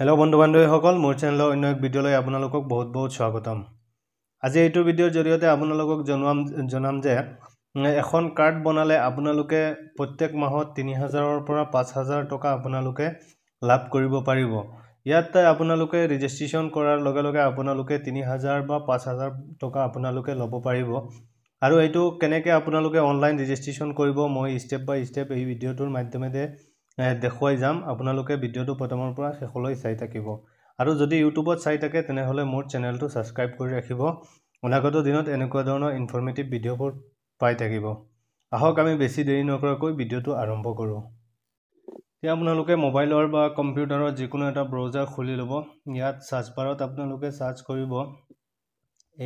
Hello बंधु बान्धवीসকল মোৰ চেনেলৰ অন্য এক ভিডিঅ'লৈ আপোনালোকক বহুত বহুত স্বাগতম। আজি এইটো ভিডিঅ'ৰ জৰিয়তে আপোনালোকক জনাম যে এখন কাৰ্ড বনালে আপোনালোকে প্ৰত্যেক মাহত 3000 ৰ পৰা 5000 টকা আপোনালোকে লাভ কৰিব পাৰিব। ইয়াত আপোনালোকে ৰেজিষ্ট্ৰেচন কৰাৰ লগে লগে আপোনালোকে 3000 বা 5000 টকা আপোনালোকে ল'ব পাৰিব। আৰু এইটো কেনেকৈ আপোনালোকে অনলাইন ৰেজিষ্ট্ৰেচন কৰিব মই স্টেপ বাই স্টেপ এই ভিডিঅ'টোৰ মাধ্যমেৰে দেখুৱাই যাম। আপোনালোকে ভিডিঅ'টো প্ৰথমৰ পৰা শেষলৈ চাই থাকিব। আৰু যদি ইউটিউবত চাই থাকে তেনেহ'লে মোৰ চেনেলটো সাবস্ক্ৰাইব কৰি ৰাখিব। অনাগত দিনত এনেকুৱা ধৰণৰ ইনফৰমেটিভ ভিডিঅ'বোৰ পাই থাকিব। আহক আমি বেছি দেৰি নকৰাকৈ ভিডিঅ'টো আৰম্ভ কৰোঁ। এতিয়া আপোনালোকে মোবাইলৰ বা কম্পিউটাৰৰ যিকোনো এটা ব্ৰাউজাৰ খুলি ল'ব। ইয়াত সাৰ্চ বাৰত আপোনালোকে সাৰ্চ কৰিব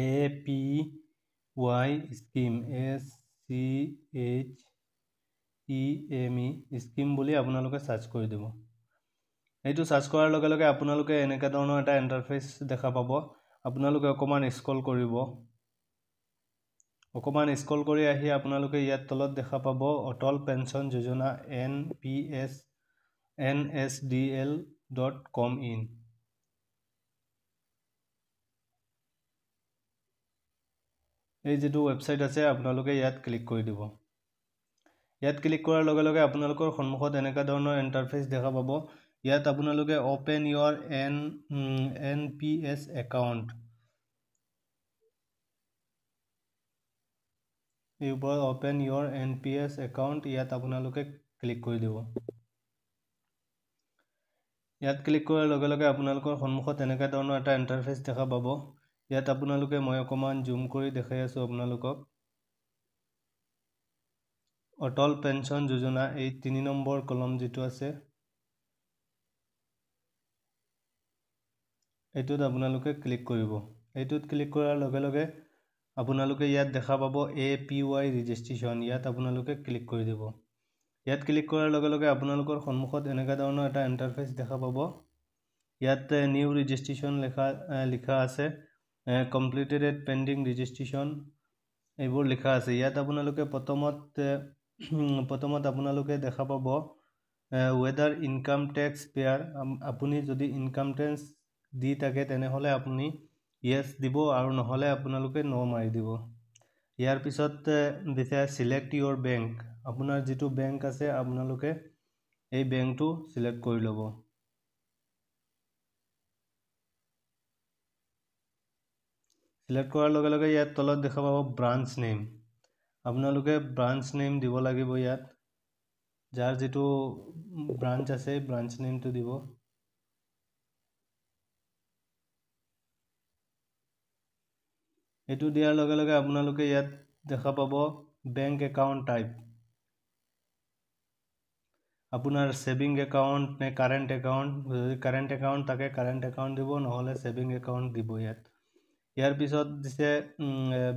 APY স্কিম SCHEME স্কিম বুলি আপোনালোকে সাৰ্চ কৰি দিব। এইটো সাৰ্চ কৰাৰ লগে লগে আপোনালোকে এনেকুৱা ধৰণৰ এটা ইন্টাৰফেস দেখা পাব। আপোনালোকে অকমান স্ক্ৰল কৰিব। অকমান স্ক্ৰল কৰি আহি আপোনালোকে ইয়াত তলত দেখা পাব অটল পেঞ্চন যোজনা NPS/NSDL.com in। এই যেটো ওয়েবসাইট আছে আপোনালোকে ইয়াত ক্লিক কৰি দিব। ইয়াত ক্লিক কৰাৰ লগে লগে আপোনালোকৰ সন্মুখত এনেকুৱা ধৰণৰ ইন্টাৰফেস দেখা পাব। ইয়াত আপোনালোকে ওপেন ইয়োৰ NPS একাউন্ট এই ওপৰত ওপেন ইয়োৰ NPS একাউন্ট ইয়াত আপোনালোকে ক্লিক কৰি দিব। ইয়াত ক্লিক কৰাৰ লগে লগে আপোনালোকৰ সন্মুখত এনেকুৱা ধৰণৰ এটা ইন্টাৰফেস দেখা পাব। ইয়াত আপোনালোকে মই অকমান জুম কৰি দেখাই আছো আপোনালোকক অটল পেঞ্চন যোজনা এই 3 নম্বৰ কলম যেটো আছে এইটোত আপোনালোকে ক্লিক কৰিব। এইটোত ক্লিক কৰাৰ লগে লগে আপোনালোকে ইয়াত দেখা পাব APY ৰেজিষ্ট্ৰেচন ইয়াত আপোনালোকে ক্লিক কৰি দিব। ইয়াত ক্লিক কৰাৰ লগে লগে আপোনালোকৰ সন্মুখত এনেকুৱা ধৰণৰ এটা ইন্টাৰফেস দেখা পাব। ইয়াত নিউ ৰেজিষ্ট্ৰেচন লিখা আছে কমপ্লিটেড পেন্ডিং ৰেজিষ্ট্ৰেচন এইবোৰ লিখা আছে। ইয়াত আপোনালোকে প্ৰথমত আপোনালোকে দেখা পাব whether income tax payer আপুনি যদি ইনকাম টেক্স দি থাকে তেনেহলে আপুনি yes দিব আৰু নহলে আপোনালোকে no মাৰি দিব। ইয়াৰ পিছত দিছে select your bank আপোনাৰ যেটো বেংক আছে আপোনালোকে এই বেংকটো সিলেক্ট কৰি ল'ব। সিলেক্ট কৰাৰ লগে লগে ইয়াত তলত দেখা পাব ব্ৰাঞ্চ নেম আপোনালোকে ব্ৰাঞ্চ নেম দিব লাগিব। ইয়াত যাৰ যেটো ব্ৰাঞ্চ আছে ব্ৰাঞ্চ নেমটো দিব। এটো দিয়াৰ লগে লগে আপোনালোকে ইয়াত দেখা পাব বেংক একাউন্ট টাইপ আপোনাৰ সেভিং একাউন্ট নে কাৰেন্ট একাউন্ট যদি কাৰেন্ট একাউন্ট থাকে কাৰেন্ট একাউন্ট দিব নহলে সেভিং একাউন্ট দিব। ইয়াৰ পিছত দিছে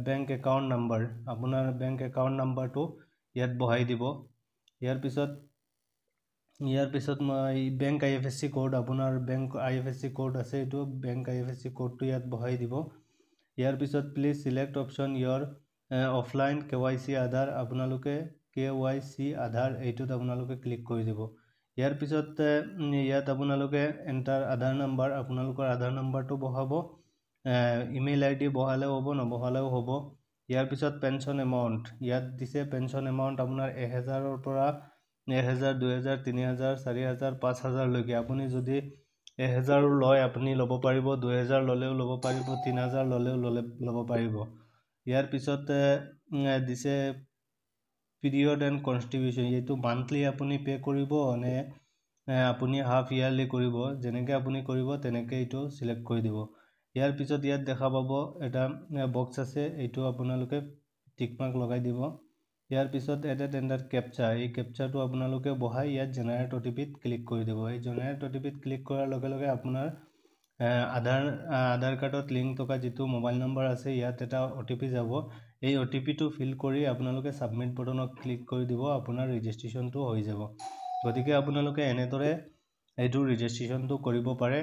বেংক একাউন্ট নাম্বাৰ আপোনাৰ বেংক একাউন্ট নাম্বাৰটো ইয়াত বহাই দিব। ইয়াৰ পিছত মই বেংক IFSC কোড আপোনাৰ বেংক IFSC কোড আছে এটো বেংক IFSC কোডটো ইয়াত বহাই দিব। ইয়াৰ পিছত please select option your offline KYC আধাৰ আপোনালোকে KYC আধাৰ এইটোত আপোনালোকে ক্লিক কৰি দিব। ইয়াৰ পিছত ইয়াত আপোনালোকে এন্টাৰ আধাৰ নাম্বাৰ আপোনালোকৰ আধাৰ নাম্বাৰটো বহাব। ইমেইল ID বহালেও হ'ব নবহালেও হ'ব। ইয়াৰ পিছত পেনশন এমাউন্ট ইয়াত দিছে পেনশন এমাউন্ট আপোনাৰ 1000 ৰ পৰা 1000 2000 3000 4000 5000 লৈকে আপুনি যদি 1000 লয় আপুনি ল'ব পাৰিব 2000 ললেও ল'ব পাৰিব 3000 ললেও ল'ব পাৰিব। ইয়াৰ পিছত দিছে পিৰিয়ড এন্ড কনট্ৰিবিউশন এইটো মান্থলি আপুনি পে কৰিব নে আপুনি হাফ ইয়াৰলি কৰিব যেনেকৈ আপুনি কৰিব তেনেকৈ এইটো সিলেক্ট কৰি দিব। ইয়াৰ পিছত ইয়াত দেখা পাব এটা বক্স আছে এইটো আপোনালোকে টিক মাৰ্ক লগাই দিব। ইয়াৰ পিছত এডেড এন্টাৰ ক্যাপচা এই ক্যাপচাটো আপোনালোকে বহাই ইয়াত জেনাৰেট OTPত ক্লিক কৰি দিব। এই জেনাৰেট OTPত ক্লিক কৰাৰ লগে লগে আপোনাৰ আধাৰ কাৰ্ডত লিংক থকা যেটো মোবাইল নম্বৰ আছে ইয়াত এটা OTP যাব। এই OTPটো ফিল কৰি আপোনালোকে সাবমিট বাটনত ক্লিক কৰি দিব আপোনাৰ ৰেজিষ্ট্ৰেচনটো হৈ যাব। গতিকে আপোনালোকে এনেদৰে এইটো ৰেজিষ্ট্ৰেচনটো কৰিব পাৰে।